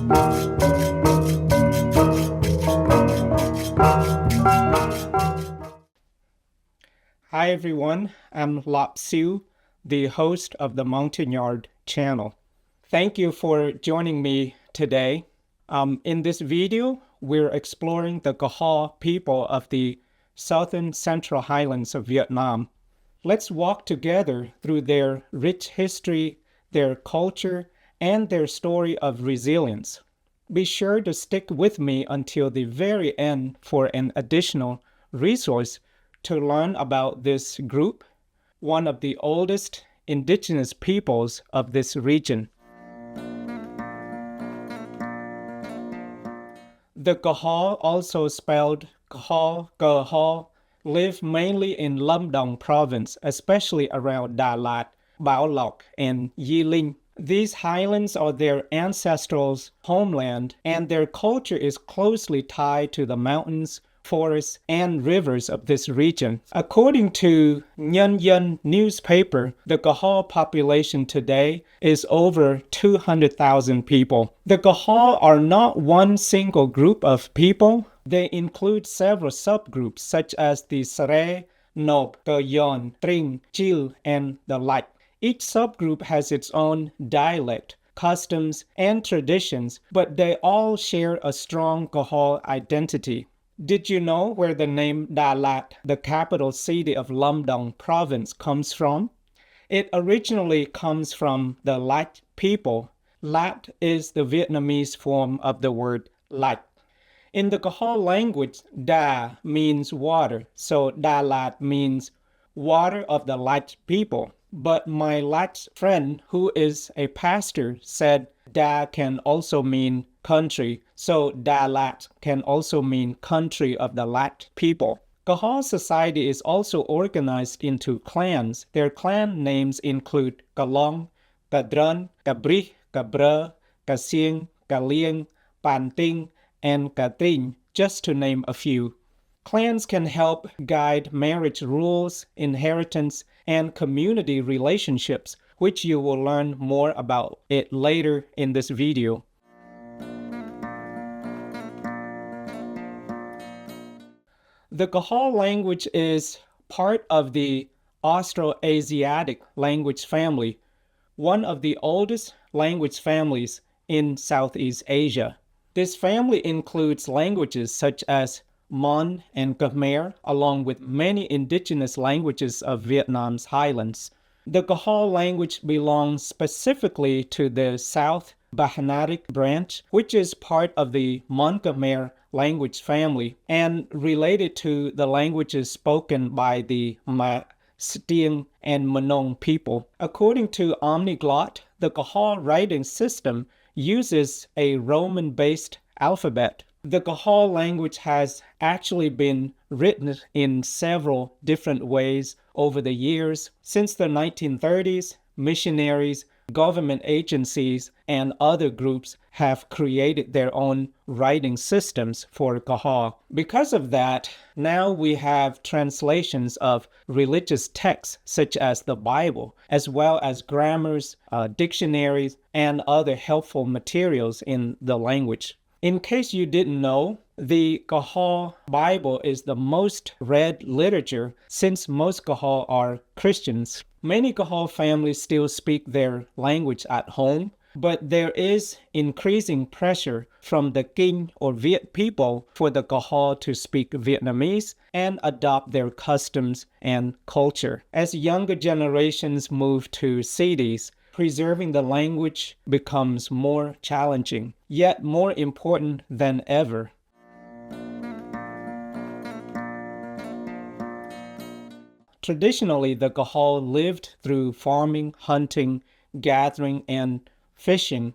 Hi everyone, I'm Lop Siu, the host of the Montagnard Channel. Thank you for joining me today. In this video, we're exploring the Koho people of the southern Central Highlands of Vietnam. Let's walk together through their rich history, their culture, and their story of resilience. Be sure to stick with me until the very end for an additional resource to learn about this group, one of the oldest indigenous peoples of this region. The Koho, also spelled Koho, live mainly in Lâm Đồng Province, especially around Đà Lạt, Bảo Lộc, and Di Linh. These highlands are their ancestral homeland, and their culture is closely tied to the mountains, forests, and rivers of this region. According to Nhân Dân newspaper, the Koho population today is over 200,000 people. The Koho are not one single group of people. They include several subgroups such as the Sere, Nộp, Cờ Yon, Tring, Chil, and the like. Each subgroup has its own dialect, customs, and traditions, but they all share a strong Koho identity. Did you know where the name Đà Lạt, the capital city of Lâm Đồng Province, comes from? It originally comes from the Lạt people. Lạt is the Vietnamese form of the word Lạt. In the Koho language, Đà means water, so Đà Lạt means water of the Lạt people. But my Lạt friend, who is a pastor, said Đà can also mean country, so Đà Lạt can also mean country of the Lạt people. Koho society is also organized into clans. Their clan names include Cà Long, Cà Drân, Cà Brich, Cà Brơ, Cà Siêng, Cà Liêng, Pan Tinh, and Cà Trinh, just to name a few. Clans can help guide marriage rules, inheritance, and community relationships, which you will learn more about it later in this video. The Koho language is part of the Austroasiatic language family, one of the oldest language families in Southeast Asia. This family includes languages such as Mon and Khmer, along with many indigenous languages of Vietnam's highlands. The Koho language belongs specifically to the South Bahnaric branch, which is part of the Mon Khmer language family and related to the languages spoken by the Ma, Stieng, and Mnon people. According to Omniglot, the Koho writing system uses a Roman-based alphabet. The Koho language has actually been written in several different ways over the years. Since the 1930s, missionaries, government agencies, and other groups have created their own writing systems for Koho. Because of that, now we have translations of religious texts such as the Bible, as well as grammars, dictionaries, and other helpful materials in the language. In case you didn't know, the Koho Bible is the most read literature since most Koho are Christians. Many Koho families still speak their language at home, but there is increasing pressure from the Kinh or Viet people for the Koho to speak Vietnamese and adopt their customs and culture. As younger generations move to cities, preserving the language becomes more challenging, yet more important than ever. Traditionally, the Koho lived through farming, hunting, gathering, and fishing.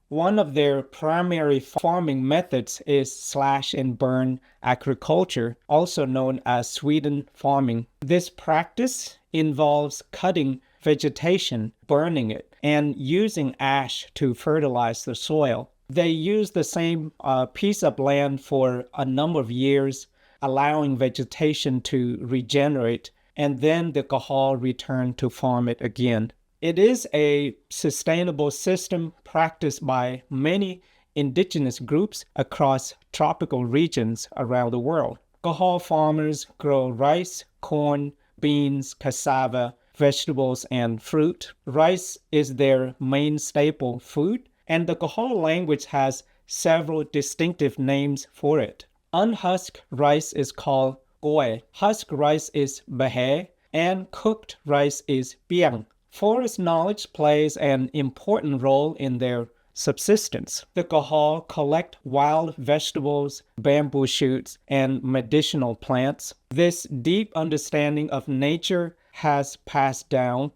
One of their primary farming methods is slash and burn agriculture, also known as Sweden farming. This practice involves cutting vegetation, burning it, and using ash to fertilize the soil. They use the same piece of land for a number of years, allowing vegetation to regenerate, and then the Koho return to farm it again. It is a sustainable system practiced by many indigenous groups across tropical regions around the world. Koho farmers grow rice, corn, beans, cassava, vegetables, and fruit. Rice is their main staple food, and the Koho language has several distinctive names for it. Unhusked rice is called goe, husked rice is bahe, and cooked rice is biang. Forest knowledge plays an important role in their subsistence. The Koho collect wild vegetables, bamboo shoots, and medicinal plants. This deep understanding of nature has passed down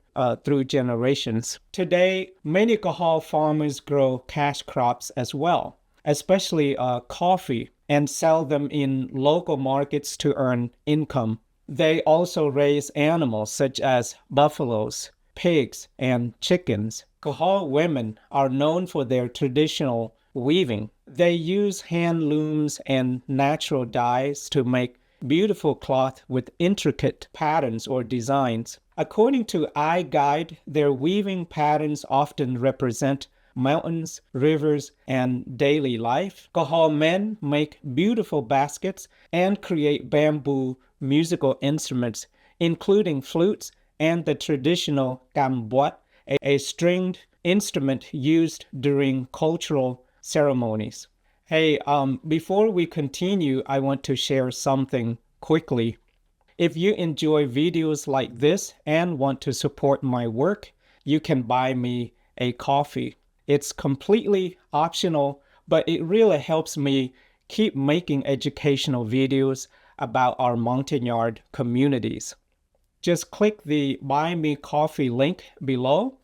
through generations. Today, many Koho farmers grow cash crops as well, especially coffee, and sell them in local markets to earn income. They also raise animals such as buffaloes, pigs, and chickens. Koho women are known for their traditional weaving. They use hand looms and natural dyes to make beautiful cloth with intricate patterns or designs. According to iGuide, their weaving patterns often represent mountains, rivers, and daily life. Koho men make beautiful baskets and create bamboo musical instruments, including flutes and the traditional gambuat, a stringed instrument used during cultural ceremonies. Hey, before we continue, I want to share something quickly. If you enjoy videos like this and want to support my work, you can buy me a coffee. It's completely optional, but it really helps me keep making educational videos about our Montagnard communities. Just click the Buy Me Coffee link below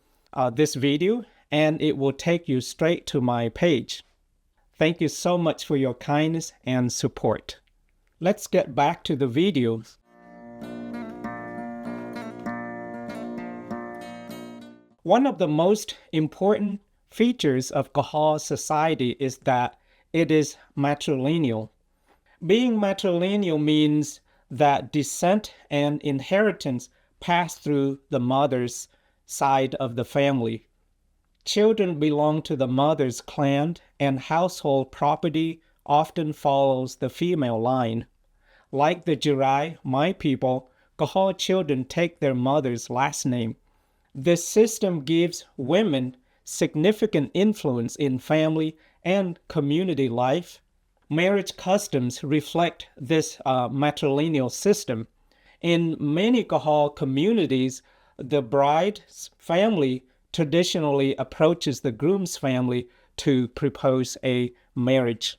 this video, and it will take you straight to my page. Thank you so much for your kindness and support. Let's get back to the video. One of the most important features of Koho society is that it is matrilineal. Being matrilineal means that descent and inheritance pass through the mother's side of the family. Children belong to the mother's clan, and household property often follows the female line. Like the Jirai, my people, Koho children take their mother's last name. This system gives women significant influence in family and community life. Marriage customs reflect this matrilineal system. In many Koho communities, the bride's family traditionally approaches the groom's family to propose a marriage.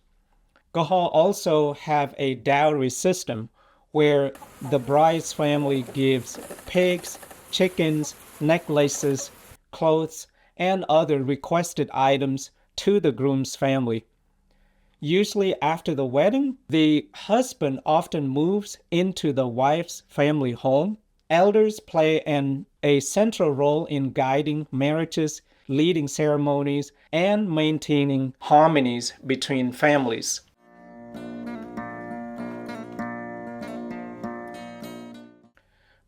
Koho also have a dowry system where the bride's family gives pigs, chickens, necklaces, clothes, and other requested items to the groom's family. Usually after the wedding, the husband often moves into the wife's family home. Elders play a central role in guiding marriages, leading ceremonies, and maintaining harmonies between families.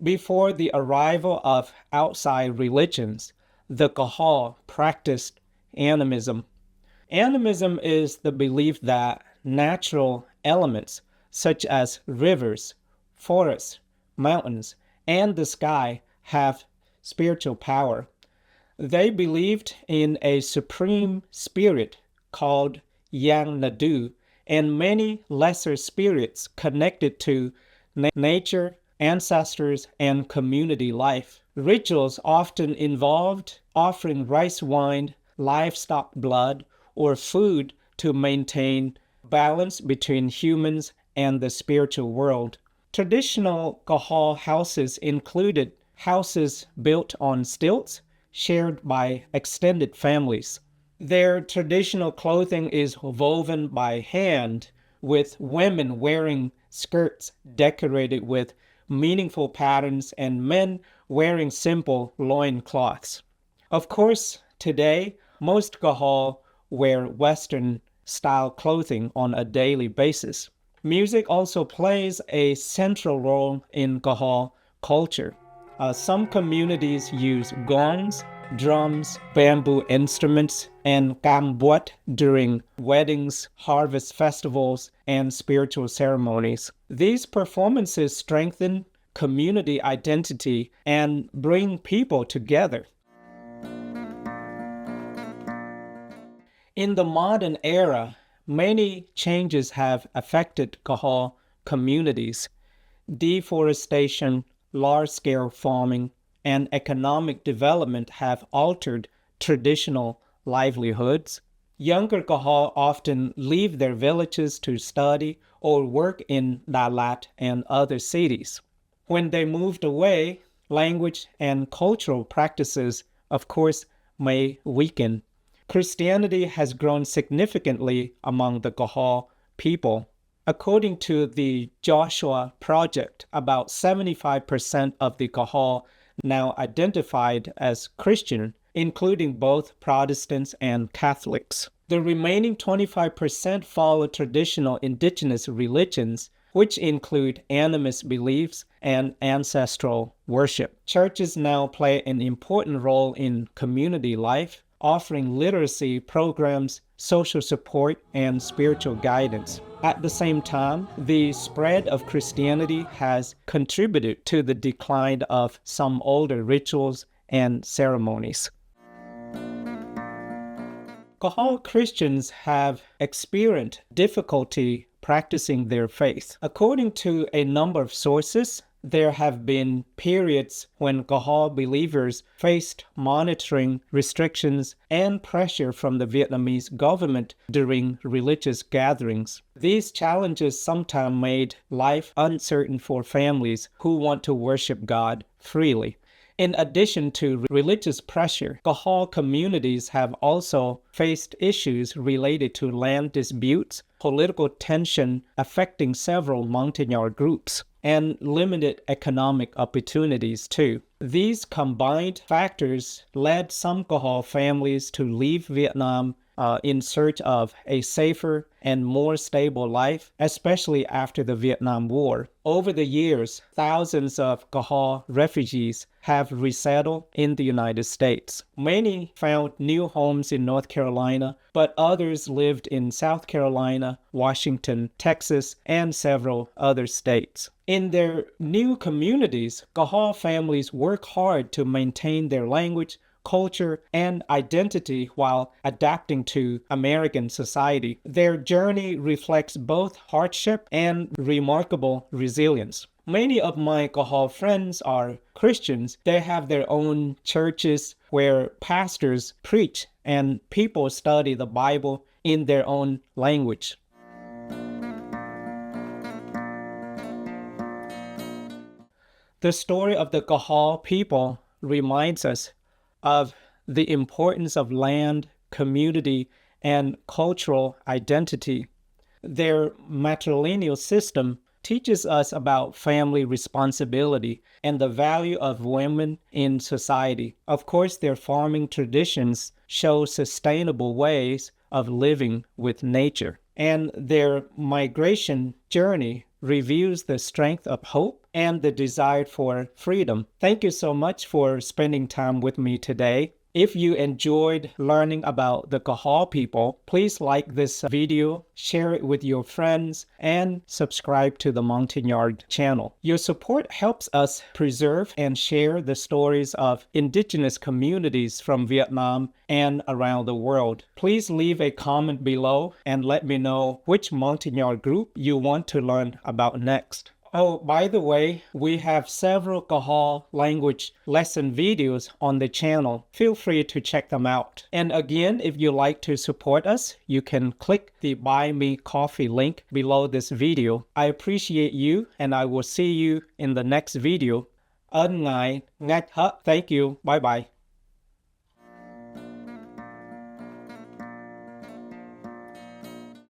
Before the arrival of outside religions, the Koho practiced animism. Animism is the belief that natural elements such as rivers, forests, mountains, and the sky have spiritual power. They believed in a supreme spirit called Yang Nadu and many lesser spirits connected to nature, ancestors, and community life. Rituals often involved offering rice wine, livestock blood, or food to maintain balance between humans and the spiritual world. Traditional Koho houses included houses built on stilts, shared by extended families. Their traditional clothing is woven by hand, with women wearing skirts decorated with meaningful patterns and men wearing simple loincloths. Of course, today, most Koho wear Western-style clothing on a daily basis. Music also plays a central role in Koho culture. Some communities use gongs, drums, bamboo instruments, and gambuat during weddings, harvest festivals, and spiritual ceremonies. These performances strengthen community identity and bring people together. In the modern era, many changes have affected Koho communities. Deforestation, large-scale farming, and economic development have altered traditional livelihoods. Younger Koho often leave their villages to study or work in Dalat and other cities. When they moved away, language and cultural practices, of course, may weaken. Christianity has grown significantly among the Koho people. According to the Joshua Project, about 75% of the Koho now identified as Christian, including both Protestants and Catholics. The remaining 25% follow traditional indigenous religions, which include animist beliefs and ancestral worship. Churches now play an important role in community life, offering literacy programs, social support, and spiritual guidance. At the same time, the spread of Christianity has contributed to the decline of some older rituals and ceremonies. Koho Christians have experienced difficulty practicing their faith. According to a number of sources, there have been periods when Koho believers faced monitoring restrictions and pressure from the Vietnamese government during religious gatherings. These challenges sometimes made life uncertain for families who want to worship God freely. In addition to religious pressure, Koho communities have also faced issues related to land disputes, political tension affecting several Montagnard groups, and limited economic opportunities too. These combined factors led some Koho families to leave Vietnam in search of a safer and more stable life, especially after the Vietnam War. Over the years, thousands of Koho refugees have resettled in the United States. Many found new homes in North Carolina, but others lived in South Carolina, Washington, Texas, and several other states. In their new communities, Koho families work hard to maintain their language, culture, and identity while adapting to American society. Their journey reflects both hardship and remarkable resilience. Many of my Koho friends are Christians. They have their own churches where pastors preach and people study the Bible in their own language. The story of the Koho people reminds us of the importance of land, community, and cultural identity. Their matrilineal system teaches us about family responsibility and the value of women in society. Of course, their farming traditions show sustainable ways of living with nature, and their migration journey reveals the strength of hope and the desire for freedom. Thank you so much for spending time with me today. If you enjoyed learning about the Koho people, please like this video, share it with your friends, and subscribe to the Montagnard channel. Your support helps us preserve and share the stories of indigenous communities from Vietnam and around the world. Please leave a comment below and let me know which Montagnard group you want to learn about next. Oh, by the way, we have several Koho language lesson videos on the channel. Feel free to check them out. And again, if you like to support us, you can click the Buy Me Coffee link below this video. I appreciate you, and I will see you in the next video. Ơn ngài, ngạch hấp. Thank you. Bye bye.